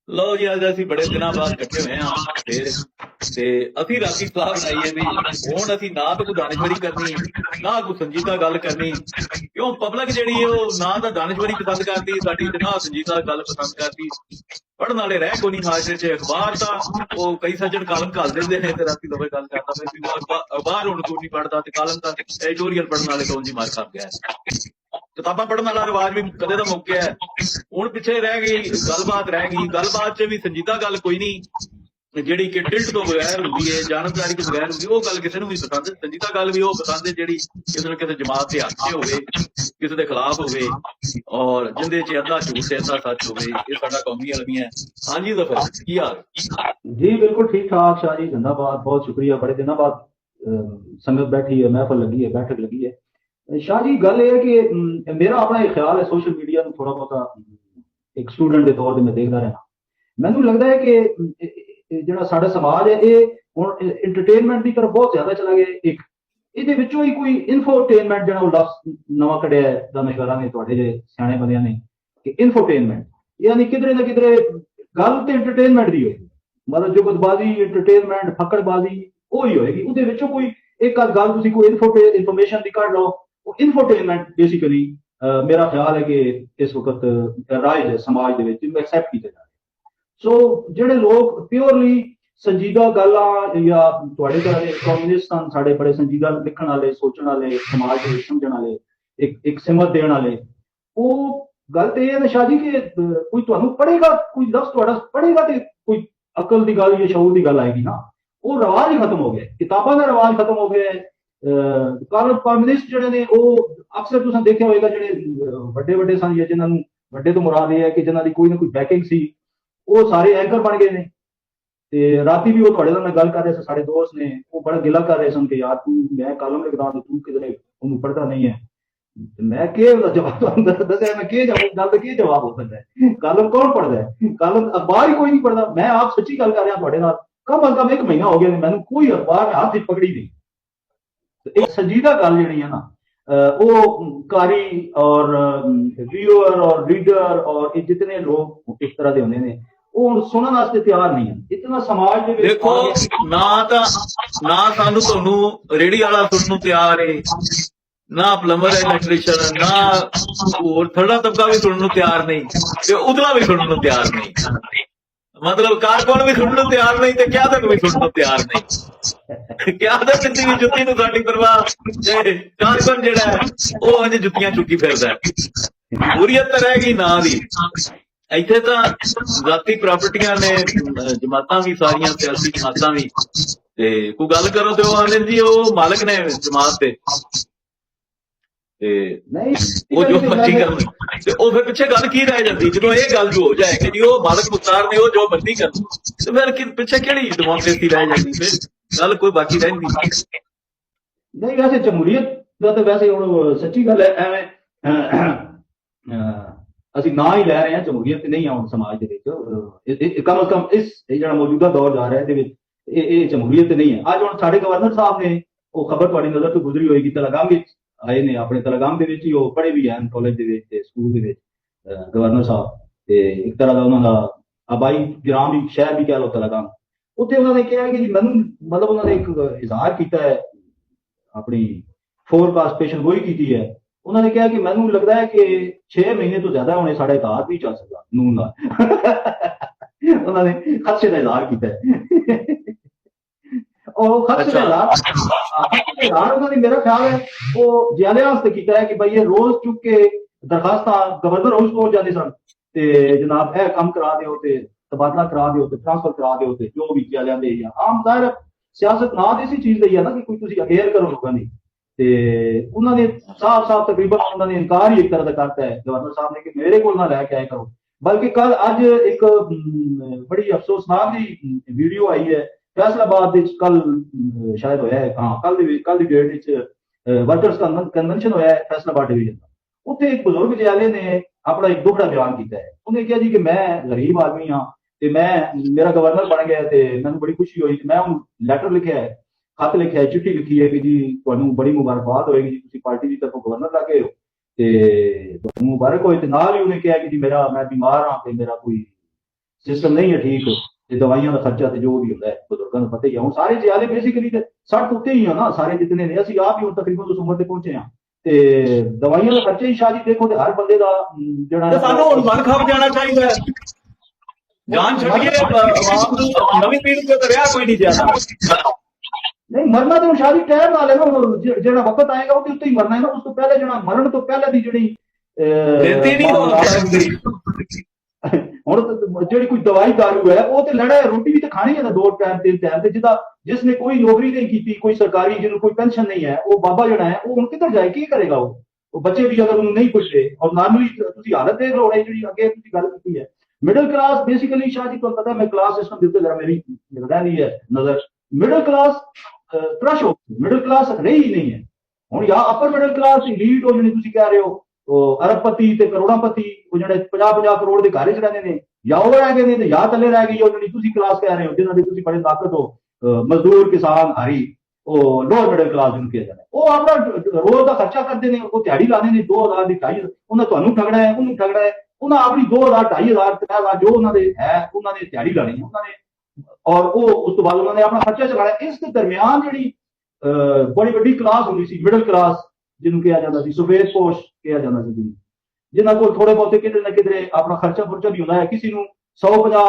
ਲਓ ਜੀ, ਅੱਜ ਅਸੀਂ ਬੜੇ ਦਿਨਾਂ ਬਾਅਦ ਇਕੱਠੇ ਹੋਏ ਹਾਂ ਫਿਰ ਤੇ ਅਸੀਂ ਰਾਤੀ ਸਲਾਹ ਬਣਾਈ ਹੈ ਵੀ ਹੁਣ ਅਸੀਂ ਨਾ ਤਾਂ ਕੋਈ ਦਾਨਸ਼ਵਰੀ ਕਰਨੀ, ਨਾ ਕੋਈ ਸੰਜੀਦਾ ਗੱਲ ਕਰਨੀ। ਕਿਉਂ ਪਬਲਿਕ ਜਿਹੜੀ ਹੈ ਉਹ ਨਾ ਤਾਂ ਦਾਨਸ਼ਵਰੀ ਪਸੰਦ ਕਰਦੀ ਸਾਡੀ ਤੇ ਨਾ ਸੰਜੀਦਾ ਗੱਲ ਪਸੰਦ ਕਰਦੀ। ਪੜ੍ਹਨ ਵਾਲੇ ਰਹਿ ਕੋਈ ਨਹੀਂ ਮਾਸ਼ਰੇ 'ਚ। ਅਖਬਾਰ ਤਾਂ ਉਹ ਕਈ ਸੱਜਣ ਕਾਲਮ ਘੱਲ ਦਿੰਦੇ ਨੇ ਤੇ ਰਾਤੀ ਦੋਵੇਂ ਗੱਲ ਕਰਦਾ ਵੀ ਅਖਬਾਰ ਹੁਣ ਕੋਈ ਨਹੀਂ ਪੜ੍ਹਦਾ ਤੇ ਕਾਲਮ ਤਾਂ ਐਡੀਟੋਰੀਅਲ ਪੜ੍ਹਨ ਵਾਲੇ ਤੋਂ ਉਂਝ ਹੀ ਮਾਰ ਖਾ ਗਿਆ। ਕਿਤਾਬਾਂ ਪੜ੍ਹਨ ਵਾਲਾ ਰਿਵਾਜ ਵੀ ਕਦੇ ਦਾ ਮੁੱਕ ਗਿਆ। ਹੁਣ ਪਿੱਛੇ ਰਹਿ ਗਈ ਗੱਲਬਾਤ, ਰਹਿ ਗਈ ਗੱਲਬਾਤ 'ਚ ਵੀ ਸੰਜੀਦਾ ਗੱਲ ਕੋਈ ਨਹੀਂ, ਜਿਹੜੀ ਕਿ ਟਿਲਟ ਤੋਂ ਬਗੈਰ ਹੁੰਦੀ ਹੈ, ਜਾਣਬਦਾਰੀ ਤੋਂ ਬਗੈਰ ਹੁੰਦੀ, ਉਹ ਗੱਲ ਕਿਸੇ ਨੂੰ ਵੀ ਪਸੰਦ। ਸੰਜੀਦਾ ਗੱਲ ਵੀ ਉਹ ਪਸੰਦ ਹੈ ਜਿਹੜੀ ਕਿਸੇ ਨਾ ਕਿਸੇ ਜਮਾਤ ਦੇ ਹੱਥ 'ਚ ਹੋਵੇ, ਕਿਸੇ ਦੇ ਖਿਲਾਫ ਹੋਵੇ, ਔਰ ਜਿੰਦੇ 'ਚ ਅੱਧਾ ਝੂਠ ਤੇ ਅੱਧਾ ਸੱਚ ਹੋਵੇ। ਇਹ ਸਾਡਾ ਕੌਮੀ ਅਲਮੀ ਹੈ। ਹਾਂਜੀ ਜ਼ਫਰ, ਕੀ ਹਾਲ? जी बिल्कुल ठीक ठाक शाह जी, जिंदाबाद। बहुत शुक्रिया, बड़े दिनों बाद संगत बैठी है, महफल लगी है, बैठक लगी है। शाह जी गल ये है कि मेरा अपना एक ख्याल है सोशल मीडिया में थोड़ा बहुत एक स्टूडेंट के तौर पर मैं देखता रहना। मैनू लगता है कि जो साडा समाज है ये हुण इंटरटेनमेंट की तरफ बहुत ज्यादा चला गया। एक ਇਹਦੇ ਵਿੱਚੋਂ ਹੀ ਕੋਈ ਇਨਫੋਟੇਨਮੈਂਟ ਜਿਹੜਾ ਉਹ ਲਫ਼ਜ਼ ਨਵਾਂ ਕੱਢਿਆ ਹੈ ਦਾਨਸ਼ਵਰਾਂ ਨੇ, ਤੁਹਾਡੇ ਜੇ ਸਿਆਣੇ ਬੰਦਿਆਂ ਨੇ, ਕਿ ਇਨਫੋਟੇਨਮੈਂਟ ਯਾਨੀ ਕਿਧਰੇ ਨਾ ਕਿਧਰੇ ਗੱਲ ਤੇ ਇੰਟਰਟੇਨਮੈਂਟ ਦੀ ਹੋਏਗੀ। मतलब जुगतबाजी, एंटरटेनमेंट, फकड़बाजी वही होएगी। ਉਹਦੇ ਵਿੱਚੋਂ ਕੋਈ ਇੱਕ ਅੱਧ ਗੱਲ ਤੁਸੀਂ ਕੋਈ ਇਨਫੋਰਮੇਸ਼ਨ ਦੀ ਕੱਢ ਲਓ, ਉਹ ਇਨਫੋਟੇਨਮੈਂਟ ਬੇਸਿਕਲੀ ਮੇਰਾ ਖਿਆਲ ਹੈ ਕਿ ਇਸ ਵਕਤ ਰਾਜ ਹੈ ਸਮਾਜ ਦੇ ਵਿੱਚ ਐਕਸੈਪਟ ਕੀਤਾ ਜਾ ਰਿਹਾ। ਸੋ ਜਿਹੜੇ ਲੋਕ ਪਿਓਰਲੀ ਸੰਜੀਦਾ ਗੱਲਾਂ ਜਾਂ ਤੁਹਾਡੇ ਤਰ੍ਹਾਂ ਦੇ ਕਮਿਊਨਿਸਟ ਹਨ, ਸਾਡੇ ਬੜੇ ਸੰਜੀਦਾ ਲਿਖਣ ਵਾਲੇ, ਸੋਚਣ ਵਾਲੇ, ਸਮਾਜ ਦੇ ਸਮਝਣ ਵਾਲੇ, ਇੱਕ ਸਿਮਤ ਦੇਣ ਵਾਲੇ, ਉਹ ਗੱਲ ਤੇ ਇਹ ਹੈ ਸ਼ਾਹ ਜੀ ਕਿ ਕੋਈ ਤੁਹਾਨੂੰ ਪੜ੍ਹੇਗਾ, ਕੋਈ ਲਫ਼ਜ਼ ਤੁਹਾਡਾ ਪੜ੍ਹੇਗਾ ਤੇ ਕੋਈ अकल की गल या शऊर की गल आएगी ना। वो रवाज ही खत्म हो गया, किताबों का रवाज खत्म हो गया है। कम्युनिस्ट जिहड़े ने वो अक्सर तुसीं देखिया होएगा, जिहड़े वड्डे वड्डे सन या जिन्हां नूं वड्डे तो मुराद ये है कि जिन्हां दी कोई ना कोई बैकिंग सी, वो सारे एंकर बन गए ने। ते राती भी वो तुहाडे नाल गल कर रहे थे, साडे दोस्त ने, वो बड़ा गिला कर रहे सन कि यार तू, मैं कालम लिखदा ते तू किधरे ओनूं पढ़दा नहीं है। मैं जवाब दस्या, मैं गल के जवाब हो सकता है? कालम कौन पढ़ता है? कालम अखबार ही कोई नहीं पढ़ता। मैं आप सच्ची गल कर रहा तुहाडे नाल, कम अज कम 1 महीना हो गया मैनू कोई अखबार हाथ च पकड़ी नहीं। एक संजीदा गल जिहड़ी है ना, वो कारी और व्यूअर और रीडर और जितने लोग इस तरह के होंगे ने, वो सुनने वास्ते तैयार नहीं है। इतना समाज दे विच देखो, ना ਤਾਂ ਨਾ ਸਾਨੂੰ ਤੁਹਾਨੂੰ ਰੇੜੀ ਵਾਲਾ ਸੁਣਨ ਨੂੰ ਤਿਆਰ ਹੈ, ਨਾ ਪਲੰਬਰ, ਇਲੈਕਟ੍ਰੀਸ਼ੀਅਨ, ਨਾ ਹੋਰ ਥਰੜਾ ਤਬਕਾ ਵੀ ਸੁਣਨ ਨੂੰ ਤਿਆਰ ਨਹੀਂ ਤੇ ਉਤਲਾ ਵੀ ਸੁਣਨ ਨੂੰ ਤਿਆਰ ਨਹੀਂ। ਮਤਲਬ ਕਾਰਕੁਨ ਵੀ ਸੁਣਨ ਨੂੰ ਤਿਆਰ ਨਹੀਂ ਤੇ ਕਿਆਦਤ ਵੀ ਸੁਣਨ ਨੂੰ ਤਿਆਰ ਨਹੀਂ। ਕਿਆਦਤ ਦੀ ਵੀ ਜੁੱਤੀ ਨੂੰ ਸਾਡੀ ਪਰਵਾਹ ਤੇ ਕਾਰਕੁਨ ਜਿਹੜਾ ਉਹ ਇੰਜ ਜੁੱਤੀਆਂ ਚੁੱਕੀ ਫਿਰਦਾ। ਜਮਹੂਰੀਅਤ ਤਾਂ ਰਹਿ ਗਈ ਨਾਂ ਦੀ। ਇੱਥੇ ਤਾਂ ਜ਼ਾਤੀ ਪ੍ਰਾਪਰਟੀਆਂ ਨੇ, ਜਮਾਤਾਂ ਵੀ, ਸਾਰੀਆਂ ਸਿਆਸੀ ਜਮਾਤਾਂ ਵੀ, ਤੇ ਕੋਈ ਗੱਲ ਕਰੋ ਤੇ ਉਹ ਆਂਦੇ ਜੀ ਉਹ ਮਾਲਕ ਨੇ ਜਮਾਤ ਦੇ, ਤੇ ਉਹ ਜੋ ਮਰਜ਼ੀ ਕਰਨ ਤੇ ਉਹ ਫਿਰ ਪਿੱਛੇ ਗੱਲ ਕੀ ਰਹਿ ਜਾਂਦੀ ਜਦੋਂ ਇਹ ਗੱਲ ਜੋ ਹੋ ਜਾਏ ਕਿ ਜੀ ਉਹ ਮਾਲਕ ਮੁਖਤਾਰ ਨੇ ਉਹ ਜੋ ਮਰਜ਼ੀ ਕਰਨ, ਤੇ ਫਿਰ ਪਿੱਛੇ ਕਿਹੜੀ ਡੈਮੋਕ੍ਰੇਸੀ ਰਹਿ ਜਾਂਦੀ? ਫਿਰ ਗੱਲ ਕੋਈ ਬਾਕੀ ਰਹਿੰਦੀ नहीं। वैसे जमहूरीयत का तो वैसे हुण सच्ची गल है, ਅਸੀਂ ਨਾ ਹੀ ਲੈ ਰਹੇ ਹਾਂ, ਜਮਹੂਰੀਅਤ ਨਹੀਂ ਆ ਹੁਣ ਸਮਾਜ ਦੇ ਵਿੱਚ। ਕਮ ਅਜ਼ ਕਮ ਇਸ ਜਿਹੜਾ ਮੌਜੂਦਾ ਦੌਰ ਜਾ ਰਿਹਾ ਇਹਦੇ ਵਿੱਚ ਇਹ ਜਮਹੂਰੀਅਤ ਨਹੀਂ ਹੈ। ਅੱਜ ਹੁਣ ਸਾਡੇ ਗਵਰਨਰ ਸਾਹਿਬ ਨੇ, ਉਹ ਖਬਰ ਤੁਹਾਡੀ ਨਜ਼ਰ ਤੋਂ ਗੁਜ਼ਰੀ ਹੋਏਗੀ, ਤਲਗਾਮ ਵਿੱਚ ਆਏ ਨੇ। ਆਪਣੇ ਤਲਗਾਮ ਦੇ ਵਿੱਚ ਹੀ ਉਹ ਪੜ੍ਹੇ ਵੀ ਹਨ, ਕਾਲਜ ਦੇ ਵਿੱਚ ਤੇ ਸਕੂਲ ਦੇ ਵਿੱਚ ਗਵਰਨਰ ਸਾਹਿਬ, ਤੇ ਇੱਕ ਤਰ੍ਹਾਂ ਦਾ ਉਹਨਾਂ ਦਾ ਆਬਾਈ ਗ੍ਰਾਮ ਵੀ, ਸ਼ਹਿਰ ਵੀ ਕਹਿ ਲਓ ਤਲਗਾਮ। ਉੱਥੇ ਉਹਨਾਂ ਨੇ ਕਿਹਾ ਕਿ ਜੀ ਮੈਨੂੰ, ਮਤਲਬ ਉਹਨਾਂ ਨੇ ਇੱਕ ਇਜ਼ਹਾਰ ਕੀਤਾ ਹੈ, ਆਪਣੀ ਫੋਰਕਾਸਟ ਪੇਸ਼ਨ ਗੋਈ ਕੀਤੀ ਹੈ। ਉਹਨਾਂ ਨੇ ਕਿਹਾ ਕਿ ਮੈਨੂੰ ਲੱਗਦਾ ਹੈ ਕਿ 6 ਮਹੀਨੇ ਤੋਂ ਜ਼ਿਆਦਾ ਹੋਣੇ ਸਾਡਾ ਇਤਿਹਾਸ ਨਹੀਂ ਚੱਲ ਸਕਦਾ ਨੂਨ ਦਾ। ਉਹਨਾਂ ਨੇ ਖਦਸ਼ੇ ਦਾ ਇਜ਼ਹਾਰ ਕੀਤਾ ਹੈ। ਉਹ ਖਦਸ਼ੇ ਦਾ ਇਜ਼ਹਾਰ ਉਹਨਾਂ ਨੇ, ਮੇਰਾ ਖਿਆਲ ਹੈ ਉਹ ਜ਼ਿਆਦੇ ਵਾਸਤੇ ਕੀਤਾ ਹੈ ਕਿ ਬਈ ਇਹ ਰੋਜ਼ ਚੁੱਕ ਕੇ ਦਰਖਾਸਤਾਂ ਗਵਰਨਰ ਹਾਊਸ ਪਹੁੰਚ ਜਾਂਦੇ ਸਨ ਤੇ ਜਨਾਬ ਇਹ ਕੰਮ ਕਰਾ ਦਿਓ, ਤੇ ਤਬਾਦਲਾ ਕਰਾ ਦਿਓ, ਤੇ ਟ੍ਰਾਂਸਫਰ ਕਰਾ ਦਿਓ, ਤੇ ਜੋ ਵੀ ਕਿਹਾ ਜਾਂਦੇ ਜਾਂ ਆਮ ਜ਼ਾਹਿਰ ਸਿਆਸਤ ਨਾ ਦੀ ਇसी ਚੀਜ਼ ਲਈ ਹੈ ਨਾ ਕਿ ਕੋਈ ਤੁਸੀਂ ਅਵੇਅਰ ਕਰੋ ਲੋਕਾਂ ਦੀ। ਤੇ ਉਹਨਾਂ ਨੇ ਸਾਫ਼ ਤਕਰੀਬਨ ਉਹਨਾਂ ਨੇ ਇਨਕਾਰ ਹੀ ਇੱਕ ਤਰ੍ਹਾਂ ਦਾ ਕਰਤਾ ਹੈ ਗਵਰਨਰ ਸਾਹਿਬ ਨੇ ਕਿ ਮੇਰੇ ਕੋਲ ਨਾ ਲੈ ਕੇ ਆਇਆ ਕਰੋ। ਬਲਕਿ ਕੱਲ ਅੱਜ ਇੱਕ ਬੜੀ ਅਫਸੋਸਨਾਕ ਦੀ ਵੀਡੀਓ ਆਈ ਹੈ ਫੈਸਲਾਬਾਦ ਵਿੱਚ, ਕੱਲ ਸ਼ਾਇਦ ਹੋਇਆ ਹੈ, ਹਾਂ ਕੱਲ ਦੀ ਡੇਟ ਵਿੱਚ ਵਰਕਰਸ ਕਨਵੈਨਸ਼ਨ ਹੋਇਆ ਹੈ ਫੈਸਲਾਬਾਦ ਡਿਵੀਜ਼ਨ ਦਾ। ਉੱਥੇ ਇੱਕ ਬਜ਼ੁਰਗ ਜਿਆਲੇ ਨੇ ਆਪਣਾ ਇੱਕ ਦੁਖੜਾ ਬਿਆਨ ਕੀਤਾ ਹੈ। ਉਹਨੇ ਕਿਹਾ ਜੀ ਕਿ ਮੈਂ ਗਰੀਬ ਆਦਮੀ ਹਾਂ ਤੇ ਮੇਰਾ ਗਵਰਨਰ ਬਣ ਗਿਆ ਤੇ ਮੈਨੂੰ ਬੜੀ ਖੁਸ਼ੀ ਹੋਈ। ਮੈਂ ਉਹਨੂੰ ਲੈਟਰ ਲਿਖਿਆ ਹੈ, खत लिखा है, चिट्ठी लिखी है कि जी तुहानू बड़ी मुबारकबाद होएगी जी, तुसीं पार्टी की तरफों गवर्नर लग गए हो ते तुहानू मुबारक होए। ते नाल ही उन्हें कहा कि जी मैं बीमार हाँ ते मेरा कोई ਸਿਸਟਮ ਨਹੀਂ ਹੈ ਠੀਕ, ਤੇ ਦਵਾਈਆਂ ਦਾ ਖਰਚਾ ਤੇ ਜੋ ਵੀ ਹੁੰਦਾ ਹੈ ਬਜ਼ੁਰਗਾਂ ਨੂੰ ਪਤਾ ਹੀ ਆ। ਹੁਣ ਸਾਰੇ ਜਿਆਦੇ ਬੇਸਿਕਲੀ ਤੇ 60 ਉੱਤੇ ਹੀ ਆ ਨਾ ਸਾਰੇ ਜਿਤਨੇ ਨੇ, ਅਸੀਂ ਆਪ ਹੀ ਹੁਣ ਤਕਰੀਬਨ ਉਸ ਉਮਰ ਤੇ ਪਹੁੰਚੇ ਆ, ਤੇ ਦਵਾਈਆਂ ਦਾ ਖਰਚਾ ਹੀ ਸ਼ਾਹ ਜੀ ਦੇਖੋ ਤੇ ਹਰ ਬੰਦੇ ਦਾ ਜਿਹੜਾ ਤੇ ਸਾਨੂੰ ਹੁਣ ਮਨ ਖਪ ਜਾਣਾ ਚਾਹੀਦਾ ਹੈ, ਜਾਨ ਛੱਡੀਏ ਆਵਾਮ ਨੂੰ, ਨਵੀਂ ਪੀੜ੍ਹੀ ਤੇ ਰਿਹਾ ਕੋਈ ਨਹੀਂ ਜ਼ਿਆਦਾ। ਨਹੀਂ ਮਰਨਾ ਤੇ ਹੁਣ ਸ਼ਾਹ ਜੀ ਟਾਈਮ ਨਾਲ ਹੈ ਨਾ, ਹੁਣ ਜਿਹੜਾ ਵਕਤ ਆਏਗਾ ਉਹਦੇ ਉੱਤੇ ਹੀ ਮਰਨਾ ਹੈ ਨਾ। ਉਸ ਤੋਂ ਪਹਿਲੇ ਜਿਹੜਾ ਮਰਨ ਤੋਂ ਪਹਿਲੇ ਦੀ ਜਿਹੜੀ ਦੇਤੀ ਨਹੀਂ ਹੋ ਸਕਦੀ। ਹੁਣ ਜਿਹੜੀ ਕੋਈ ਦਵਾਈ ਦਾਰੂ ਹੈ ਉਹ ਤੇ ਲੈਣਾ ਹੈ, ਰੋਟੀ ਵੀ ਤੇ ਖਾਣੀ ਹੈ ਨਾ 2 ਟਾਈਮ 3 ਟਾਈਮ ਤੇ। ਜਿਸ ਨੇ ਕੋਈ ਨੌਕਰੀ ਨਹੀਂ ਕੀਤੀ, ਕੋਈ ਸਰਕਾਰੀ, ਜਿਹਨੂੰ ਕੋਈ ਪੈਨਸ਼ਨ ਨਹੀਂ ਹੈ, ਉਹ ਬਾਬਾ ਜਿਹੜਾ ਹੈ ਉਹ ਹੁਣ ਕਿੱਧਰ ਜਾਏ, ਕੀ ਕਰੇਗਾ ਉਹ ਬੱਚੇ ਵੀ ਅਗਰ ਉਹਨੂੰ ਨਹੀਂ ਪੁੱਛਦੇ। ਔਰ ਨਾਰਮਲੀ ਤੁਸੀਂ ਹਾਲਤ ਦੇਖ ਲਓ ਜਿਹੜੀ ਅੱਗੇ ਤੁਸੀਂ ਗੱਲ ਕੀਤੀ ਹੈ, middle class basically Shah ji ਤੁਹਾਨੂੰ ਪਤਾ, ਮੈਂ ਕਲਾਸ ਸਿਸਟਮ ਦੇ ਉੱਤੇ ਜਰਾ ਮੇਰੀ ਰਹਿੰਦੀ ਹੈ ਨਜ਼ਰ, ਮਿਡਲ ਕਲਾਸ ਕ੍ਰਸ਼ ਹੋ, ਮਿਡਲ ਕਲਾਸ ਰਹੀ ਹੀ ਨਹੀਂ ਹੈ ਹੁਣ। ਜਾਂ ਅਪਰ ਮਿਡਲ ਕਲਾਸ ਲੀਡ ਹੋ ਜਿਹੜੀ ਤੁਸੀਂ ਕਹਿ ਰਹੇ ਹੋ, ਉਹ ਅਰਬਪਤੀ ਤੇ ਕਰੋੜਾਪਤੀ, ਉਹ ਜਿਹੜੇ 50-50 ਕਰੋੜ ਦੇ ਘਰ 'ਚ ਰਹਿੰਦੇ ਨੇ, ਜਾਂ ਉਹ ਰਹਿ ਗਏ ਨੇ ਤੇ ਜਾਂ ਥੱਲੇ ਰਹਿ ਗਈ ਉਹ ਜਿਹੜੀ ਤੁਸੀਂ ਕਲਾਸ ਕਹਿ ਰਹੇ ਹੋ, ਜਿਹਨਾਂ ਦੇ ਤੁਸੀਂ ਬੜੇ ਤਾਕਤ ਹੋ, ਮਜ਼ਦੂਰ, ਕਿਸਾਨ, ਹਾਰੀ, ਉਹ ਲੋਅਰ ਮਿਡਲ ਕਲਾਸ ਜਿਹਨੂੰ ਕਿਹਾ ਜਾਂਦਾ। ਉਹ ਆਪਣਾ ਰੋਜ਼ ਦਾ ਖਰਚਾ ਕਰਦੇ ਨੇ, ਉਹ ਦਿਹਾੜੀ ਲਾਣੇ ਨੇ 2000 ਦੀ 2500, ਉਹਨਾਂ ਤੁਹਾਨੂੰ ਠਗਣਾ ਹੈ, ਉਹਨੂੰ ਠਗਣਾ ਹੈ, ਉਹਨਾਂ ਆਪਣੀ 2000 2500 3000 ਜੋ ਉਹਨਾਂ ਦੇ ਹੈ ਉਹਨਾਂ ਨੇ ਦਿਹਾੜੀ ਲਾਣੀ ਹੈ ਉਹਨਾਂ ਨੇ, ਔਰ ਉਹ ਉਸ ਤੋਂ ਬਾਅਦ ਉਹਨਾਂ ਨੇ ਆਪਣਾ ਖਰਚਾ ਚਲਾਣਾ। ਇਸ ਦੇ ਦਰਮਿਆਨ ਜਿਹੜੀ ਬੜੀ ਵੱਡੀ ਕਲਾਸ ਹੁੰਦੀ ਸੀ ਮਿਡਲ ਕਲਾਸ, ਜਿਹਨੂੰ ਕਿਹਾ ਜਾਂਦਾ ਸੀ ਸਫੇਦ ਪੋਸ਼ ਕਿਹਾ ਜਾਂਦਾ ਸੀ, ਜਿਨ੍ਹਾਂ ਕੋਲ ਥੋੜੇ ਬਹੁਤੇ ਕਿਤੇ ਨਾ ਕਿਤੇ ਆਪਣਾ ਖਰਚਾ ਖੁਰਚਾ ਵੀ ਹੁੰਦਾ ਹੈ। ਕਿਸੇ ਨੂੰ 150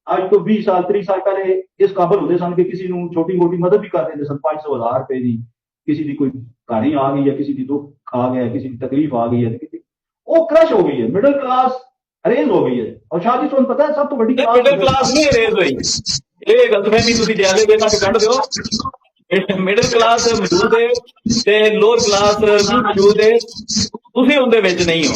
ਅੱਜ ਤੋਂ 20 ਸਾਲ 30 ਸਾਲ ਪਹਿਲੇ ਇਸ ਕਾਬਲ ਹੁੰਦੇ ਸਨ ਕਿ ਕਿਸੇ ਨੂੰ ਛੋਟੀ ਮੋਟੀ ਮਦਦ ਵੀ ਕਰ ਦਿੰਦੇ ਸਨ, 500-1000 ਰੁਪਏ ਦੀ, ਕਿਸੇ ਦੀ ਕੋਈ ਕਹਾਣੀ ਆ ਗਈ ਹੈ, ਕਿਸੇ ਦੀ ਦੁੱਖ ਆ ਗਿਆ, ਕਿਸੇ ਦੀ ਤਕਲੀਫ ਆ ਗਈ ਹੈ, ਉਹ ਕ੍ਰਸ਼ ਹੋ ਗਈ ਹੈ, ਮਿਡਲ ਕਲਾਸ ਅਰੇਂਜ ਹੋ ਗਈ ਹੈ। ਔਰ ਸ਼ਾਹ ਜੀ ਤੁਹਾਨੂੰ ਪਤਾ ਹੈ ਸਭ ਤੋਂ ਵੱਡੀ ਮਿਡਲ ਕਲਾਸ ਨਹੀਂ ਅਰੇਂਜ ਹੋਈ, ਇਹ ਗਲਤਫਹਿਮੀ ਤੁਸੀਂ ਜਿਆਦਾ ਵੇਖਾਂ ਤੇ ਕੱਢ ਦਿਓ। ਮਿਡਲ ਕਲਾਸ ਮੌਜੂਦ ਹੈ ਤੇ ਲੋਅਰ ਕਲਾਸ ਵੀ ਮੌਜੂਦ ਹੈ, ਤੁਸੀਂ ਉਹਦੇ ਵਿੱਚ ਨਹੀਂ ਹੋ।